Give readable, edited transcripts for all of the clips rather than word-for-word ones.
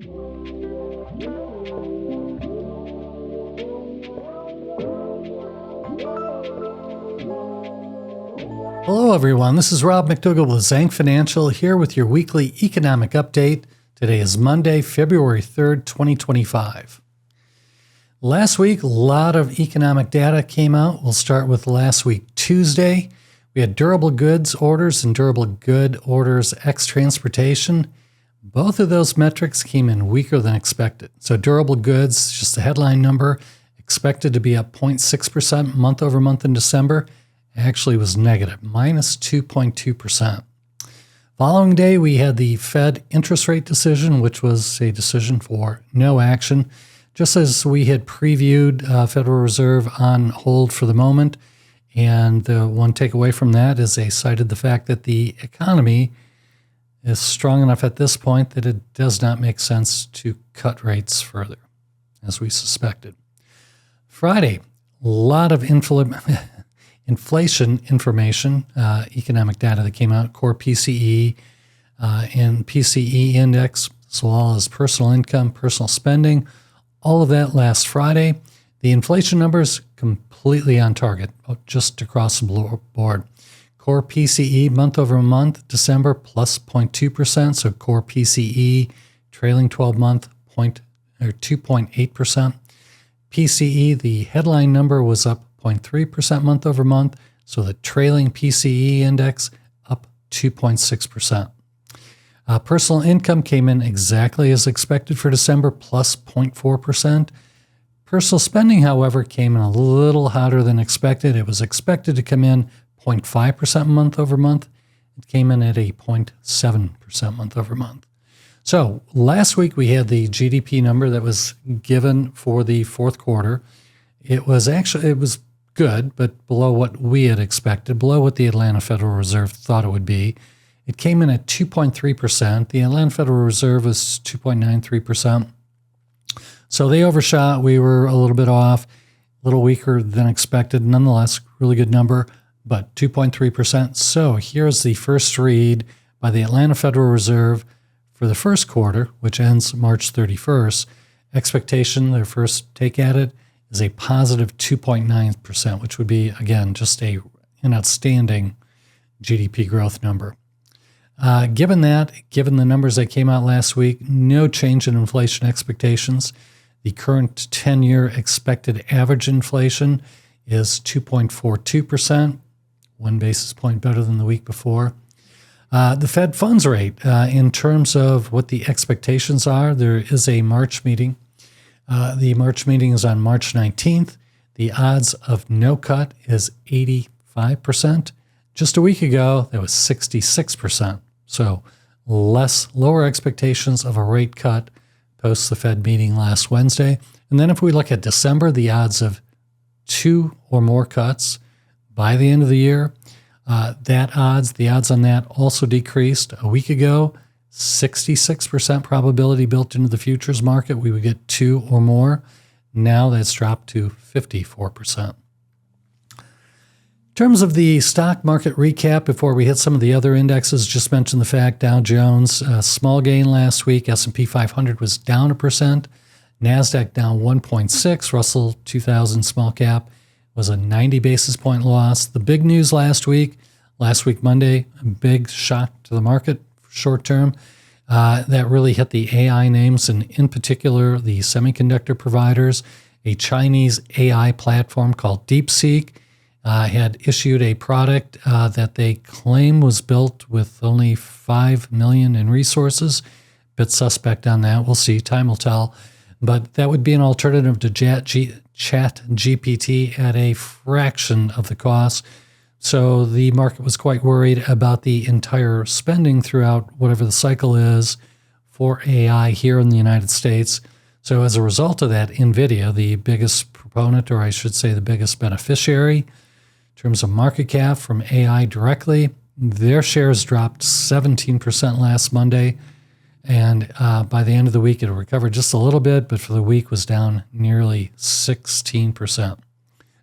Hello, everyone. This is Rob McDougall with Zhang Financial here with your weekly economic update. Today is Monday, February 3rd, 2025. Last week, a lot of economic data came out. We'll start with last week, Tuesday. We had durable goods orders and durable good orders ex transportation. Both of those metrics came in weaker than expected. So durable goods, just the headline number, expected to be up 0.6% month over month in December. Actually was negative, minus 2.2%. Following day, we had the Fed interest rate decision, which was a decision for no action. Just as we had previewed, Federal Reserve on hold for the moment. And the one takeaway from that is they cited the fact that the economy is strong enough at this point that it does not make sense to cut rates further, as we suspected. Friday, a lot of inflation information, economic data that came out, core PCE and PCE index, as well as personal income, personal spending, all of that last Friday. The inflation numbers completely on target, just across the board. Core PCE month over month, December plus 0.2%, so core PCE trailing 12-month 2.8%. PCE, the headline number was up 0.3% month over month, so the trailing PCE index up 2.6%. Personal income came in exactly as expected for December, plus 0.4%. Personal spending, however, came in a little hotter than expected. It was expected to come in 0.5% month over month. It came in at a 0.7% month over month. So last week we had the GDP number that was given for the fourth quarter. It was good, but below what we had expected, below what the Atlanta Federal Reserve thought it would be. It came in at 2.3%. The Atlanta Federal Reserve was 2.93%. So they overshot. We were a little bit off, a little weaker than expected. Nonetheless, really good number, but 2.3%. So here's the first read by the Atlanta Federal Reserve for the first quarter, which ends March 31st. Expectation, their first take at it, is a positive 2.9%, which would be, again, just an outstanding GDP growth number. Given the numbers that came out last week, no change in inflation expectations. The current 10-year expected average inflation is 2.42%, 1 basis point better than the week before. The Fed funds rate, in terms of what the expectations are, there is a March meeting. The March meeting is on March 19th. The odds of no cut is 85%. Just a week ago, that was 66%. So lower expectations of a rate cut post the Fed meeting last Wednesday. And then if we look at December, the odds of 2 or more cuts by the end of the year, the odds on that also decreased. A week ago, 66% probability built into the futures market we would get 2 or more. Now that's dropped to 54%. In terms of the stock market recap, before we hit some of the other indexes, just mention the fact Dow Jones, small gain last week. S&P 500 was down 1%. NASDAQ down 1.6. Russell 2000 small cap was a 90 basis point loss. The big news last week Monday, a big shock to the market short term. That really hit the AI names, and in particular, the semiconductor providers. A Chinese AI platform called Deepseek had issued a product that they claim was built with only $5 million in resources. Bit suspect on that. We'll see. Time will tell. But that would be an alternative to ChatGPT at a fraction of the cost. So the market was quite worried about the entire spending throughout whatever the cycle is for AI here in the United States. So as a result of that, Nvidia, the biggest proponent, or I should say the biggest beneficiary in terms of market cap from AI directly, their shares dropped 17% last Monday. And by the end of the week, it recovered just a little bit, but for the week was down nearly 16%.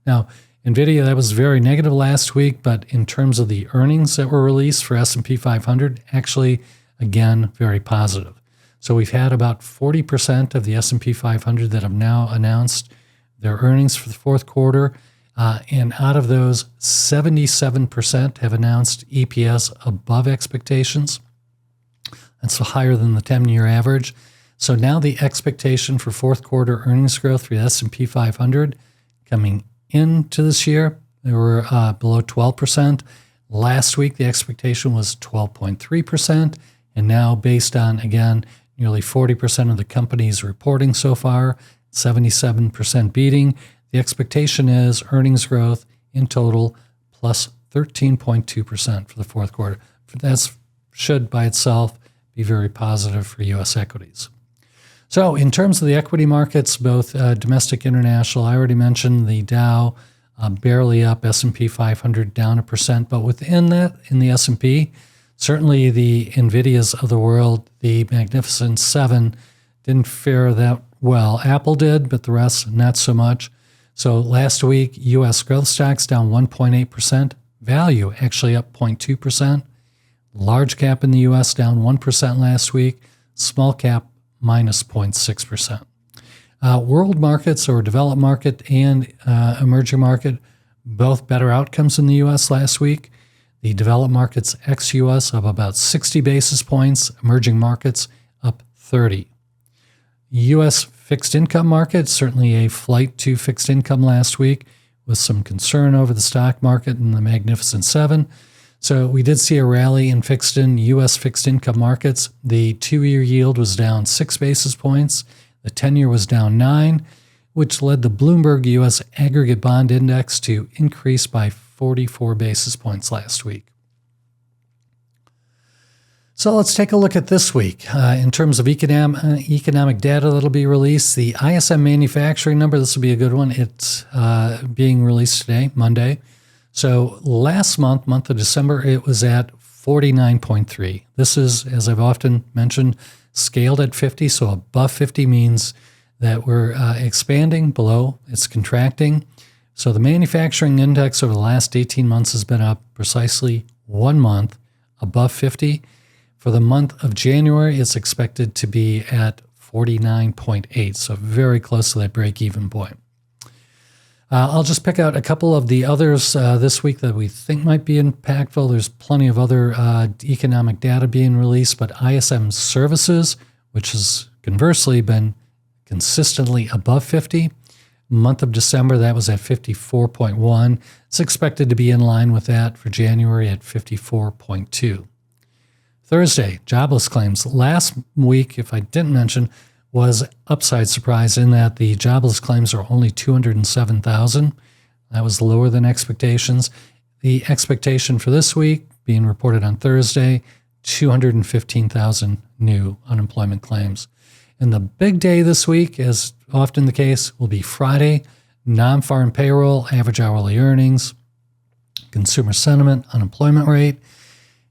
Now, Nvidia, that was very negative last week, but in terms of the earnings that were released for S&P 500, actually, again, very positive. So we've had about 40% of the S&P 500 that have now announced their earnings for the fourth quarter. And out of those, 77% have announced EPS above expectations. That's higher than the 10-year average. So now the expectation for fourth quarter earnings growth for the S&P 500 coming into this year, they were below 12%. Last week, the expectation was 12.3%. And now, based on, again, nearly 40% of the companies reporting so far, 77% beating, the expectation is earnings growth in total plus 13.2% for the fourth quarter. That should by itself be very positive for U.S. equities. So in terms of the equity markets, both domestic, international, I already mentioned the Dow barely up, S&P 500 down 1%, but within that, in the S&P, certainly the Nvidias of the world, the Magnificent Seven, didn't fare that well. Apple did, but the rest not so much. So last week, U.S. growth stocks down 1.8%, value actually up 0.2%, large cap in the U.S. down 1% last week, small cap minus 0.6%. World markets, or developed market and emerging market, both better outcomes in the U.S. last week. The developed markets ex-U.S. up about 60 basis points, emerging markets up 30. U.S. fixed income market, certainly a flight to fixed income last week with some concern over the stock market and the Magnificent Seven. So we did see a rally in U.S. fixed income markets. The 2-year yield was down 6 basis points. The 10-year was down 9, which led the Bloomberg U.S. Aggregate Bond Index to increase by 44 basis points last week. So let's take a look at this week. In terms of economic data that'll be released, the ISM manufacturing number, this will be a good one. It's being released today, Monday. So last month of December, it was at 49.3. This is, as I've often mentioned, scaled at 50. So above 50 means that we're expanding, below it's contracting. So the manufacturing index over the last 18 months has been up precisely 1 month above 50. For the month of January, it's expected to be at 49.8, so very close to that break-even point. I'll just pick out a couple of the others this week that we think might be impactful. There's plenty of other economic data being released, but ISM services, which has conversely been consistently above 50. Month of December, that was at 54.1. It's expected to be in line with that for January at 54.2. Thursday, jobless claims. Last week, if I didn't mention, was upside surprise in that the jobless claims are only 207,000. That was lower than expectations. The expectation for this week, being reported on Thursday, 215,000 new unemployment claims. And the big day this week, as often the case, will be Friday. Non-farm payroll, average hourly earnings, consumer sentiment, unemployment rate.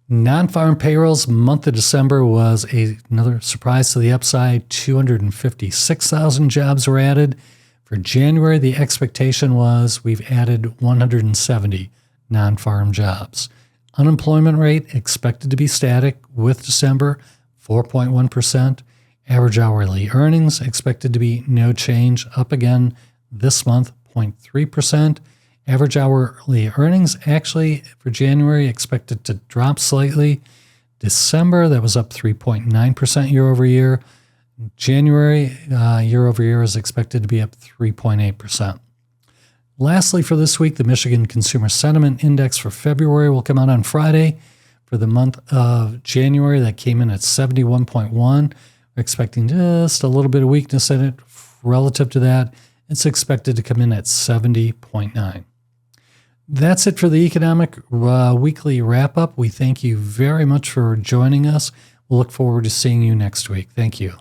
Non-farm payrolls, month of December was another surprise to the upside. 256,000 jobs were added. For January, the expectation was we've added 170 non-farm jobs. Unemployment rate expected to be static with December, 4.1%. Average hourly earnings expected to be no change, up again this month, 0.3%. Average hourly earnings actually for January expected to drop slightly. December, that was up 3.9% year over year. January, year over year, is expected to be up 3.8%. Lastly, for this week, the Michigan Consumer Sentiment Index for February will come out on Friday. For the month of January, that came in at 71.1. We're expecting just a little bit of weakness in it relative to that. It's expected to come in at 70.9. That's it for the Economic Weekly Wrap-Up. We thank you very much for joining us. We'll look forward to seeing you next week. Thank you.